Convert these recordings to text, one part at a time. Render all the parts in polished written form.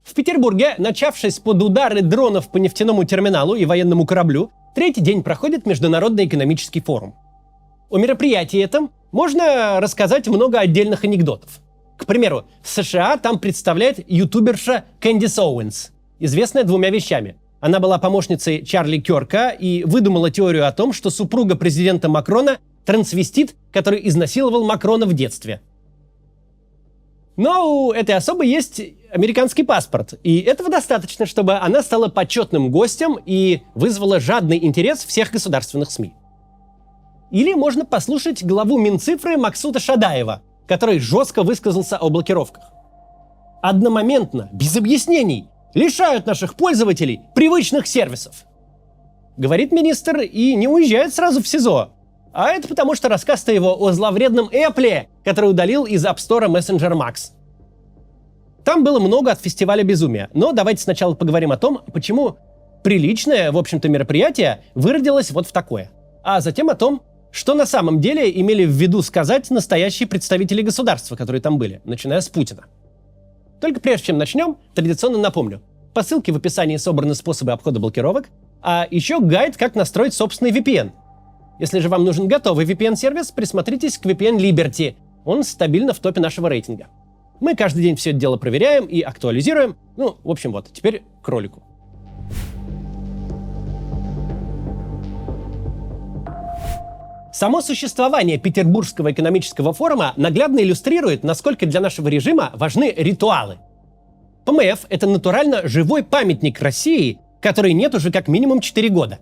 В Петербурге, начавшись под удары дронов по нефтяному терминалу и военному кораблю, третий день проходит Международный экономический форум. О мероприятии этом можно рассказать много отдельных анекдотов. К примеру, США там представляет ютуберша Кэндис Оуэнс, известная двумя вещами. Она была помощницей Чарли Кёрка и выдумала теорию о том, что супруга президента Макрона – трансвестит, который изнасиловал Макрона в детстве. Но у этой особы есть американский паспорт, и этого достаточно, чтобы она стала почетным гостем и вызвала жадный интерес всех государственных СМИ. Или можно послушать главу Минцифры Максута Шадаева, который жестко высказался о блокировках. Одномоментно, без объяснений, лишают наших пользователей привычных сервисов. Говорит министр и не уезжает сразу в СИЗО. А это потому, что рассказ-то его о зловредном Apple, который удалил из App Store Messenger Max. Там было много от фестиваля безумия, но давайте сначала поговорим о том, почему приличное, в общем-то, мероприятие выродилось вот в такое. А затем о том, что на самом деле имели в виду сказать настоящие представители государства, которые там были, начиная с Путина. Только прежде чем начнем, традиционно напомню. По ссылке в описании собраны способы обхода блокировок, а еще гайд, как настроить собственный VPN. Если же вам нужен готовый VPN-сервис, присмотритесь к VPN Liberty. Он стабильно в топе нашего рейтинга. Мы каждый день все это дело проверяем и актуализируем. Ну, в общем, вот, теперь к ролику. Само существование Петербургского экономического форума наглядно иллюстрирует, насколько для нашего режима важны ритуалы. ПМФ – это натурально живой памятник России, который нет уже как минимум 4 года.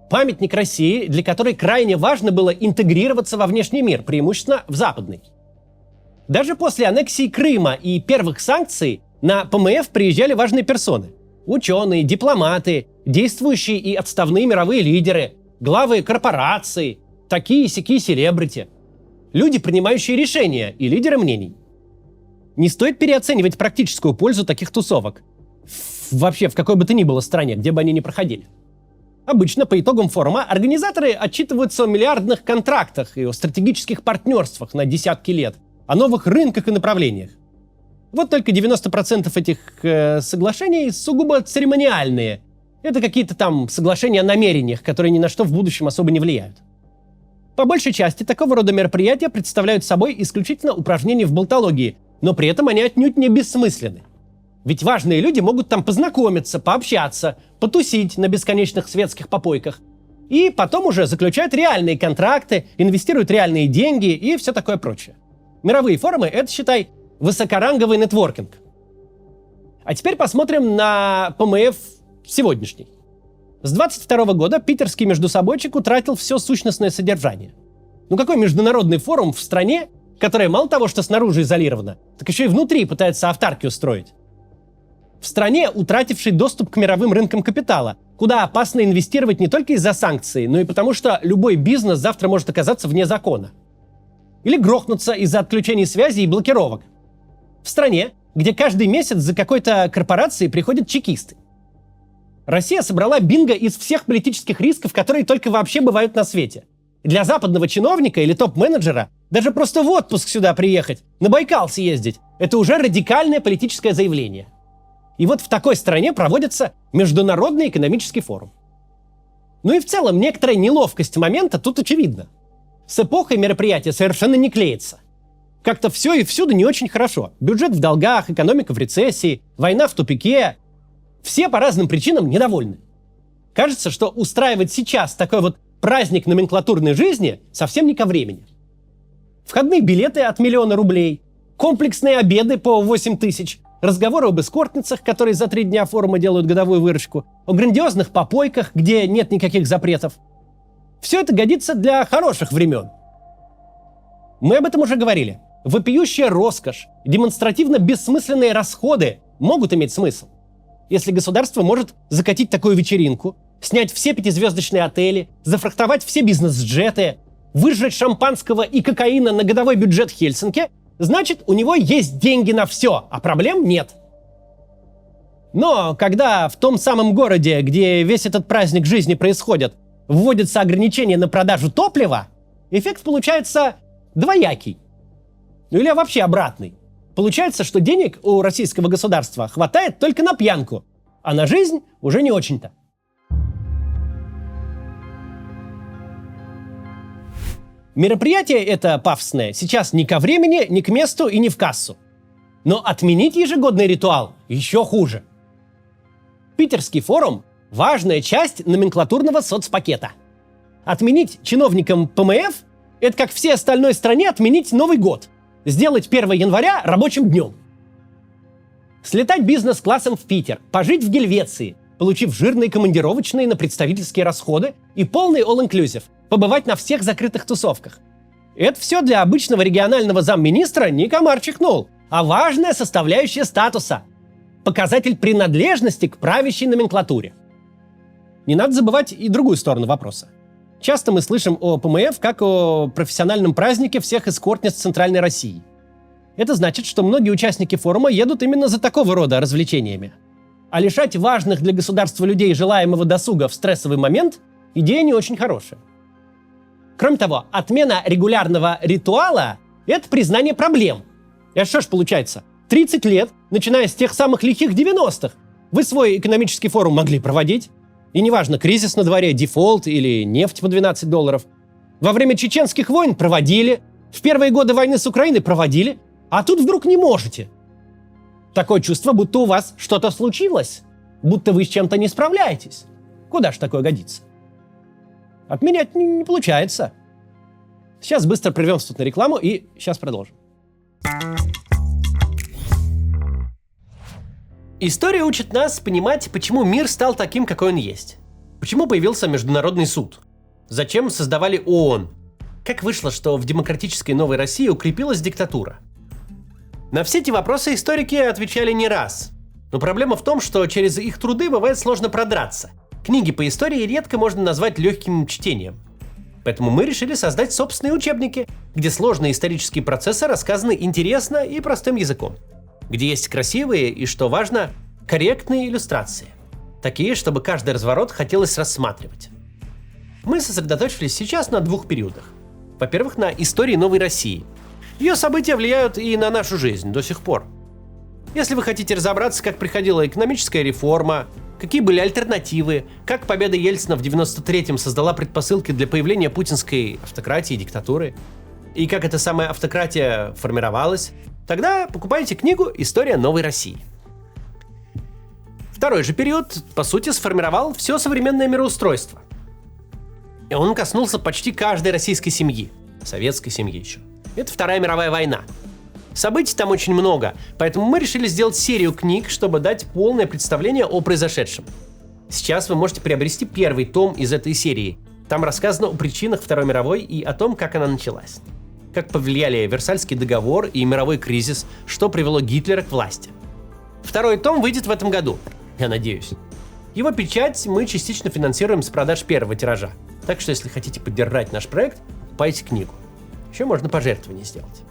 Памятник России, для которой крайне важно было интегрироваться во внешний мир, преимущественно в западный. Даже после аннексии Крыма и первых санкций на ПМФ приезжали важные персоны. Ученые, дипломаты, действующие и отставные мировые лидеры, главы корпораций, такие-сякие селебрити. Люди, принимающие решения, и лидеры мнений. Не стоит переоценивать практическую пользу таких тусовок. Вообще, в какой бы то ни было стране, где бы они ни проходили. Обычно по итогам форума организаторы отчитываются о миллиардных контрактах и о стратегических партнерствах на десятки лет, о новых рынках и направлениях. Вот только 90% этих соглашений сугубо церемониальные. Это какие-то там соглашения о намерениях, которые ни на что в будущем особо не влияют. По большей части такого рода мероприятия представляют собой исключительно упражнения в болтологии, но при этом они отнюдь не бессмысленны. Ведь важные люди могут там познакомиться, пообщаться, потусить на бесконечных светских попойках. И потом уже заключают реальные контракты, инвестируют реальные деньги и все такое прочее. Мировые форумы — это, считай, высокоранговый нетворкинг. А теперь посмотрим на ПМФ сегодняшний. С 22 года питерский междусобойчик утратил все сущностное содержание. Ну какой международный форум в стране, которая мало того, что снаружи изолирована, так еще и внутри пытается автаркию строить? В стране, утратившей доступ к мировым рынкам капитала, куда опасно инвестировать не только из-за санкций, но и потому, что любой бизнес завтра может оказаться вне закона. Или грохнуться из-за отключений связи и блокировок. В стране, где каждый месяц за какой-то корпорацией приходят чекисты. Россия собрала бинго из всех политических рисков, которые только вообще бывают на свете. Для западного чиновника или топ-менеджера даже просто в отпуск сюда приехать, на Байкал съездить – это уже радикальное политическое заявление. И вот в такой стране проводится Международный экономический форум. Ну и в целом некоторая неловкость момента тут очевидна. С эпохой мероприятия совершенно не клеится. Как-то все и всюду не очень хорошо. Бюджет в долгах, экономика в рецессии, война в тупике. Все по разным причинам недовольны. Кажется, что устраивать сейчас такой вот праздник номенклатурной жизни совсем не ко времени. Входные билеты от 1 000 000 рублей, комплексные обеды по 8 тысяч, разговоры об эскортницах, которые за 3 дня форума делают годовую выручку, о грандиозных попойках, где нет никаких запретов. Все это годится для хороших времен. Мы об этом уже говорили. Вопиющая роскошь, демонстративно бессмысленные расходы могут иметь смысл. Если государство может закатить такую вечеринку, снять все 5-звездочные отели, зафрахтовать все бизнес-джеты, выжрать шампанского и кокаина на годовой бюджет Хельсинки, значит, у него есть деньги на все, а проблем нет. Но когда в том самом городе, где весь этот праздник жизни происходит, вводятся ограничения на продажу топлива, эффект получается двоякий. Ну или вообще обратный. Получается, что денег у российского государства хватает только на пьянку, а на жизнь уже не очень-то. Мероприятие это пафосное сейчас ни ко времени, ни к месту и ни в кассу. Но отменить ежегодный ритуал еще хуже. Питерский форум – важная часть номенклатурного соцпакета. Отменить чиновникам ПМФ – это как всей остальной стране отменить Новый год. Сделать 1 января рабочим днем. Слетать бизнес-классом в Питер, пожить в Гельвеции, получив жирные командировочные на представительские расходы и полный all-inclusive, побывать на всех закрытых тусовках. Это все для обычного регионального замминистра не комар чихнул, а важная составляющая статуса. Показатель принадлежности к правящей номенклатуре. Не надо забывать и другую сторону вопроса. Часто мы слышим о ПМФ как о профессиональном празднике всех эскортниц Центральной России. Это значит, что многие участники форума едут именно за такого рода развлечениями. А лишать важных для государства людей желаемого досуга в стрессовый момент – идея не очень хорошая. Кроме того, отмена регулярного ритуала – это признание проблем. Это что ж получается? 30 лет, начиная с тех самых лихих 90-х, вы свой экономический форум могли проводить. И неважно, кризис на дворе, дефолт или нефть по $12. Во время чеченских войн проводили, в первые годы войны с Украиной проводили, а тут вдруг не можете. Такое чувство, будто у вас что-то случилось, будто вы с чем-то не справляетесь. Куда ж такое годится? Отменять не получается. Сейчас быстро прервемся тут на рекламу и сейчас продолжим. История учит нас понимать, почему мир стал таким, какой он есть. Почему появился Международный суд? Зачем создавали ООН? Как вышло, что в демократической новой России укрепилась диктатура? На все эти вопросы историки отвечали не раз. Но проблема в том, что через их труды бывает сложно продраться. Книги по истории редко можно назвать легким чтением. Поэтому мы решили создать собственные учебники, где сложные исторические процессы рассказаны интересно и простым языком. Где есть красивые и, что важно, корректные иллюстрации. Такие, чтобы каждый разворот хотелось рассматривать. Мы сосредоточились сейчас на двух периодах. Во-первых, на истории новой России. Ее события влияют и на нашу жизнь до сих пор. Если вы хотите разобраться, как приходила экономическая реформа, какие были альтернативы, как победа Ельцина в 93-м создала предпосылки для появления путинской автократии и диктатуры, и как эта самая автократия формировалась, тогда покупайте книгу «История новой России». Второй же период, по сути, сформировал все современное мироустройство. И он коснулся почти каждой российской семьи, советской семьи еще. Это Вторая мировая война. Событий там очень много, поэтому мы решили сделать серию книг, чтобы дать полное представление о произошедшем. Сейчас вы можете приобрести первый том из этой серии. Там рассказано о причинах Второй мировой и о том, как она началась. Как повлияли Версальский договор и мировой кризис, что привело Гитлера к власти. Второй том выйдет в этом году, я надеюсь. Его печать мы частично финансируем с продаж первого тиража. Так что, если хотите поддержать наш проект, покупайте книгу. Еще можно пожертвование сделать.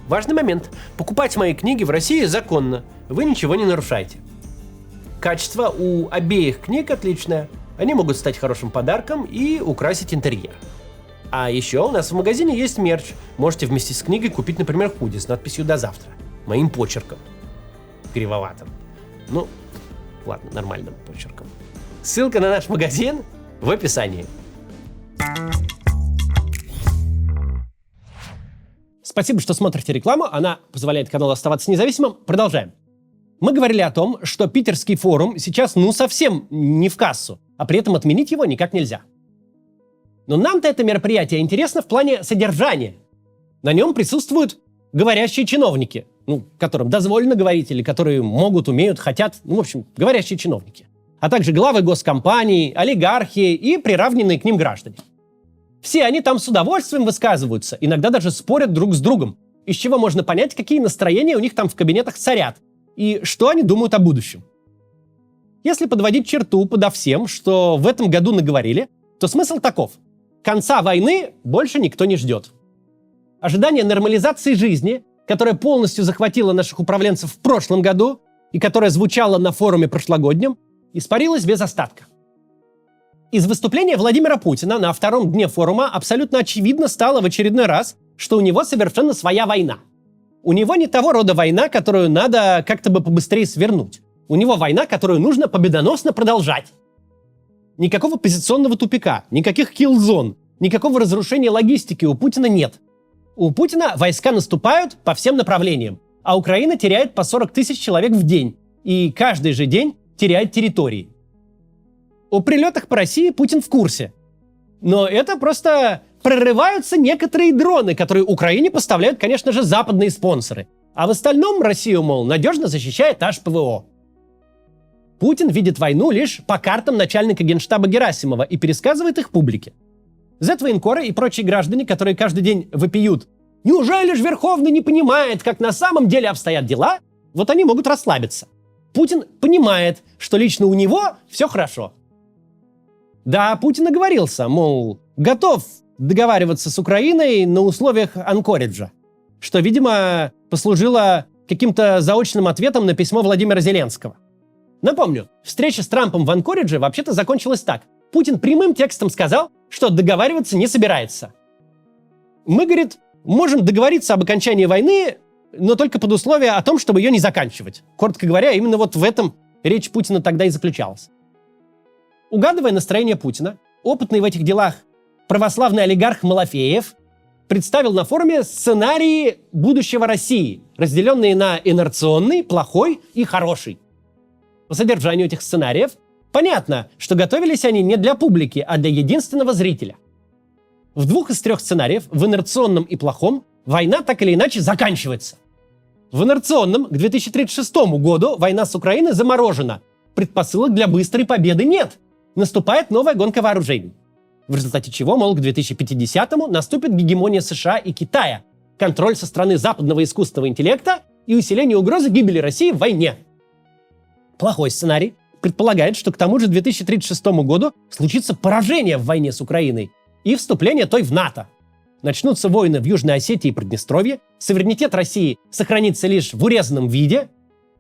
Важный момент. Покупать мои книги в России законно. Вы ничего не нарушаете. Качество у обеих книг отличное. Они могут стать хорошим подарком и украсить интерьер. А еще у нас в магазине есть мерч. Можете вместе с книгой купить, например, худи с надписью «До завтра». Моим почерком. Кривоватым. Ну, ладно, нормальным почерком. Ссылка на наш магазин в описании. Спасибо, что смотрите рекламу. Она позволяет каналу оставаться независимым. Продолжаем. Мы говорили о том, что питерский форум сейчас совсем не в кассу, а при этом отменить его никак нельзя. Но нам-то это мероприятие интересно в плане содержания. На нем присутствуют говорящие чиновники, которым дозволено говорить или которые могут, умеют, хотят, в общем, говорящие чиновники. А также главы госкомпаний, олигархи и приравненные к ним граждане. Все они там с удовольствием высказываются, иногда даже спорят друг с другом, из чего можно понять, какие настроения у них там в кабинетах царят и что они думают о будущем. Если подводить черту подо всем, что в этом году наговорили, то смысл таков. Конца войны больше никто не ждет. Ожидание нормализации жизни, которая полностью захватила наших управленцев в прошлом году и которая звучала на форуме прошлогоднем, испарилась без остатка. Из выступления Владимира Путина на втором дне форума абсолютно очевидно стало в очередной раз, что у него совершенно своя война. У него не того рода война, которую надо как-то бы побыстрее свернуть. У него война, которую нужно победоносно продолжать. Никакого позиционного тупика, никаких киллзон, никакого разрушения логистики у Путина нет. У Путина войска наступают по всем направлениям, а Украина теряет по 40 тысяч человек в день. И каждый же день теряет территории. О прилетах по России Путин в курсе. Но это просто прорываются некоторые дроны, которые Украине поставляют, конечно же, западные спонсоры. А в остальном Россию, мол, надежно защищает аж ПВО. Путин видит войну лишь по картам начальника генштаба Герасимова и пересказывает их публике. Зет-военкоры и прочие граждане, которые каждый день вопиют: «Неужели же Верховный не понимает, как на самом деле обстоят дела?» Вот они могут расслабиться. Путин понимает, что лично у него все хорошо. Да, Путин оговорился, мол, готов договариваться с Украиной на условиях Анкориджа, что, видимо, послужило каким-то заочным ответом на письмо Владимира Зеленского. Напомню, встреча с Трампом в Анкоридже вообще-то закончилась так. Путин прямым текстом сказал, что договариваться не собирается. Мы, говорит, можем договориться об окончании войны, но только под условие о том, чтобы ее не заканчивать. Коротко говоря, именно вот в этом речь Путина тогда и заключалась. Угадывая настроение Путина, опытный в этих делах православный олигарх Малафеев представил на форуме сценарии будущего России, разделенные на инерционный, плохой и хороший. По содержанию этих сценариев понятно, что готовились они не для публики, а для единственного зрителя. В 2 из 3 сценариев, в инерционном и плохом, война так или иначе заканчивается. В инерционном к 2036 году война с Украиной заморожена. Предпосылок для быстрой победы нет. Наступает новая гонка вооружений. В результате чего, мол, к 2050-му наступит гегемония США и Китая, контроль со стороны западного искусственного интеллекта и усиление угрозы гибели России в войне. Плохой сценарий предполагает, что к тому же 2036 году случится поражение в войне с Украиной и вступление той в НАТО. Начнутся войны в Южной Осетии и Приднестровье, суверенитет России сохранится лишь в урезанном виде,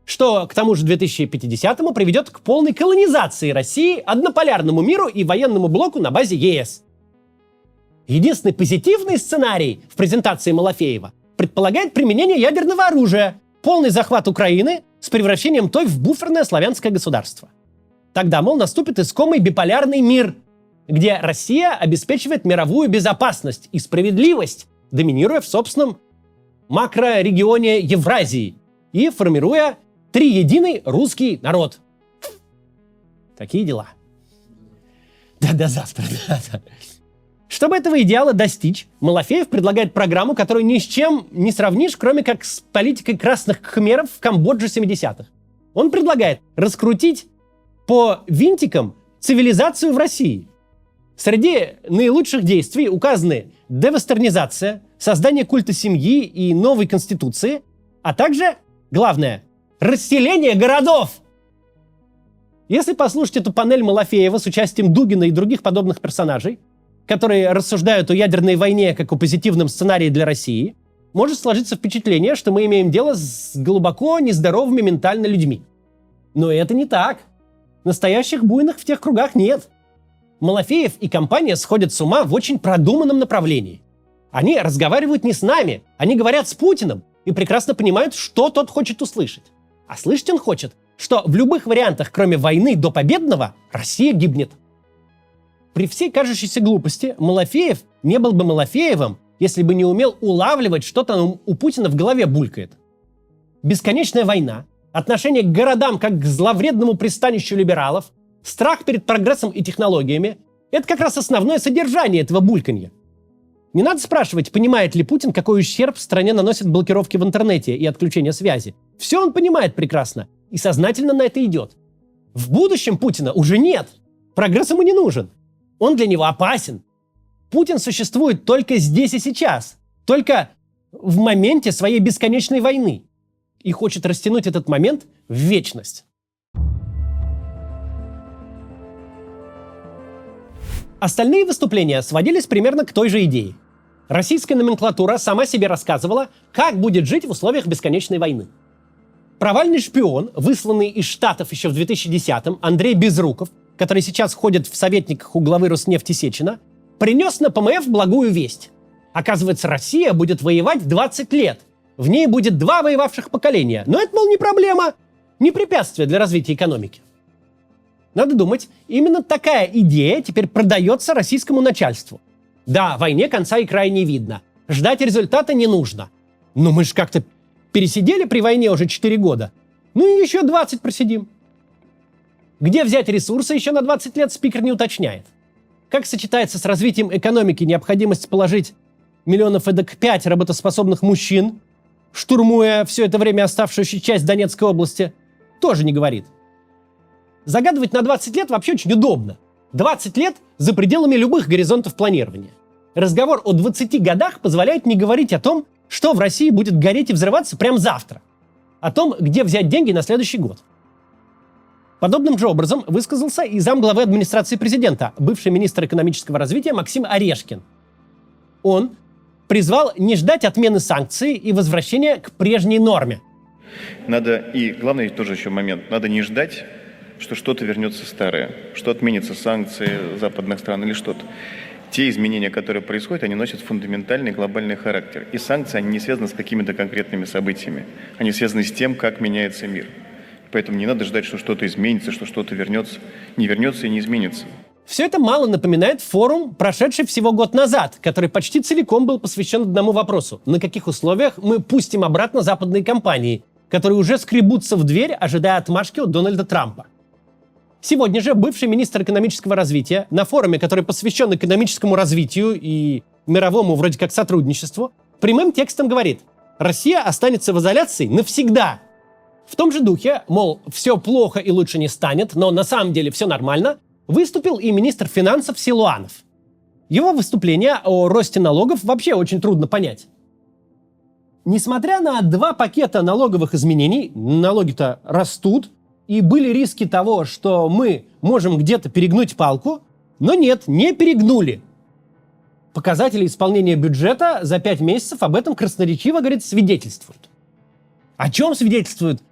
что к тому же 2050-му приведет к полной колонизации России, однополярному миру и военному блоку на базе ЕС. Единственный позитивный сценарий в презентации Малафеева предполагает применение ядерного оружия, полный захват Украины с превращением той в буферное славянское государство. Тогда, мол, наступит искомый биполярный мир, где Россия обеспечивает мировую безопасность и справедливость, доминируя в собственном макрорегионе Евразии и формируя триединый русский народ. Такие дела. Да, до завтра. Да. Чтобы этого идеала достичь, Малафеев предлагает программу, которую ни с чем не сравнишь, кроме как с политикой красных кхмеров в Камбодже 70-х. Он предлагает раскрутить по винтикам цивилизацию в России. Среди наилучших действий указаны девестернизация, создание культа семьи и новой конституции, а также, главное, расселение городов. Если послушать эту панель Малафеева с участием Дугина и других подобных персонажей, которые рассуждают о ядерной войне как о позитивном сценарии для России, может сложиться впечатление, что мы имеем дело с глубоко нездоровыми ментально людьми. Но это не так. Настоящих буйных в тех кругах нет. Малафеев и компания сходят с ума в очень продуманном направлении. Они разговаривают не с нами, они говорят с Путиным и прекрасно понимают, что тот хочет услышать. А слышать он хочет, что в любых вариантах, кроме войны до победного, Россия гибнет. При всей кажущейся глупости Малафеев не был бы Малафеевым, если бы не умел улавливать, что там у Путина в голове булькает. Бесконечная война, отношение к городам как к зловредному пристанищу либералов, страх перед прогрессом и технологиями – это как раз основное содержание этого бульканья. Не надо спрашивать, понимает ли Путин, какой ущерб стране наносят блокировки в интернете и отключение связи. Все он понимает прекрасно и сознательно на это идет. В будущем Путина уже нет. Прогресс ему не нужен. Он для него опасен. Путин существует только здесь и сейчас, только в моменте своей бесконечной войны и хочет растянуть этот момент в вечность. Остальные выступления сводились примерно к той же идее. Российская номенклатура сама себе рассказывала, как будет жить в условиях бесконечной войны. Провальный шпион, высланный из Штатов еще в 2010-м, Андрей Безруков, который сейчас ходит в советниках у главы Роснефти Сечина, принес на ПМФ благую весть. Оказывается, Россия будет воевать 20 лет. В ней будет 2 воевавших поколения. Но это, мол, не проблема, не препятствие для развития экономики. Надо думать, именно такая идея теперь продается российскому начальству. Да, войне конца и края не видно. Ждать результата не нужно. Но мы же как-то пересидели при войне уже 4 года. Ну и еще 20 просидим. Где взять ресурсы еще на 20 лет, спикер не уточняет. Как сочетается с развитием экономики необходимость положить миллионов эдак 5 работоспособных мужчин, штурмуя все это время оставшуюся часть Донецкой области, тоже не говорит. Загадывать на 20 лет вообще очень удобно. 20 лет за пределами любых горизонтов планирования. Разговор о 20 годах позволяет не говорить о том, что в России будет гореть и взрываться прямо завтра. О том, где взять деньги на следующий год. Подобным же образом высказался и замглавы администрации президента, бывший министр экономического развития Максим Орешкин. Он призвал не ждать отмены санкций и возвращения к прежней норме. Надо, и главный тоже еще момент, надо не ждать, что что-то вернется старое, что отменятся санкции западных стран или что-то. Те изменения, которые происходят, они носят фундаментальный глобальный характер. И санкции, они не связаны с какими-то конкретными событиями. Они связаны с тем, как меняется мир. Поэтому не надо ждать, что что-то изменится, что что-то вернется, не вернется и не изменится. Все это мало напоминает форум, прошедший всего год назад, который почти целиком был посвящен одному вопросу. На каких условиях мы пустим обратно западные компании, которые уже скребутся в дверь, ожидая отмашки от Дональда Трампа. Сегодня же бывший министр экономического развития на форуме, который посвящен экономическому развитию и мировому вроде как сотрудничеству, прямым текстом говорит: Россия останется в изоляции навсегда. В том же духе, мол, все плохо и лучше не станет, но на самом деле все нормально, выступил и министр финансов Силуанов. Его выступление о росте налогов вообще очень трудно понять. Несмотря на 2 пакета налоговых изменений, налоги-то растут, и были риски того, что мы можем где-то перегнуть палку, но нет, не перегнули. Показатели исполнения бюджета за 5 месяцев об этом красноречиво, говорит, свидетельствуют. О чем свидетельствуют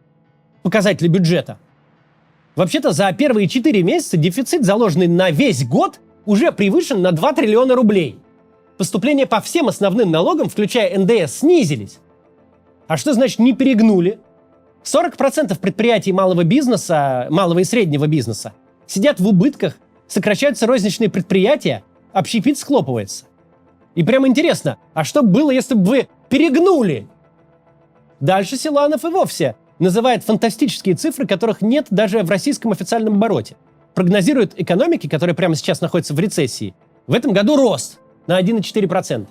показатели бюджета? Вообще-то за первые 4 месяца дефицит, заложенный на весь год, уже превышен на 2 триллиона рублей. Поступления по всем основным налогам, включая НДС, снизились. А что значит не перегнули? 40% предприятий малого бизнеса, малого и среднего бизнеса сидят в убытках, сокращаются розничные предприятия, общепит схлопывается. И прямо интересно, а что было, если бы вы перегнули? Дальше Силуанов и вовсе называет фантастические цифры, которых нет даже в российском официальном обороте. Прогнозирует экономики, которая прямо сейчас находится в рецессии, в этом году рост на 1,4%.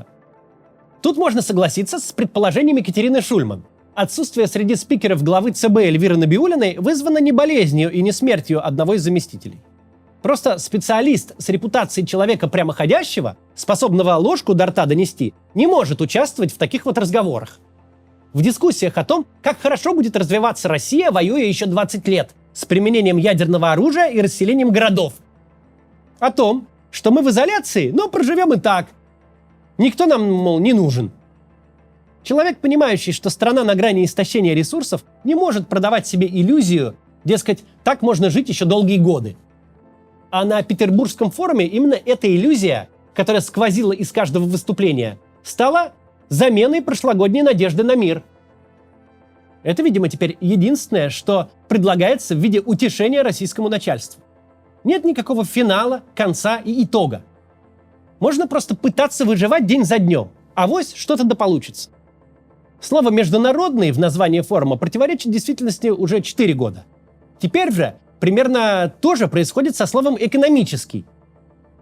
Тут можно согласиться с предположением Екатерины Шульман. Отсутствие среди спикеров главы ЦБ Эльвиры Набиуллиной вызвано не болезнью и не смертью одного из заместителей. Просто специалист с репутацией человека прямоходящего, способного ложку до рта донести, не может участвовать в таких вот разговорах. В дискуссиях о том, как хорошо будет развиваться Россия, воюя еще 20 лет, с применением ядерного оружия и расселением городов. О том, что мы в изоляции, но проживем и так. Никто нам, мол, не нужен. Человек, понимающий, что страна на грани истощения ресурсов, не может продавать себе иллюзию, дескать, так можно жить еще долгие годы. А на Петербургском форуме именно эта иллюзия, которая сквозила из каждого выступления, стала заменой прошлогодней надежды на мир. Это, видимо, теперь единственное, что предлагается в виде утешения российскому начальству. Нет никакого финала, конца и итога. Можно просто пытаться выживать день за днем, авось что-то да получится. Слово «международный» в названии форума противоречит действительности уже 4 года. Теперь же примерно то же происходит со словом «экономический».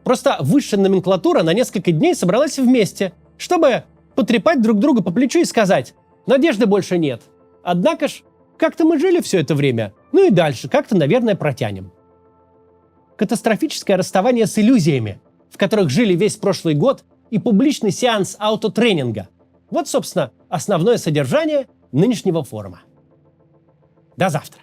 Просто высшая номенклатура на несколько дней собралась вместе, чтобы потрепать друг друга по плечу и сказать: надежды больше нет. Однако ж, как-то мы жили все это время, ну и дальше как-то, наверное, протянем. Катастрофическое расставание с иллюзиями, в которых жили весь прошлый год, и публичный сеанс аутотренинга. Вот, собственно, основное содержание нынешнего форума. До завтра.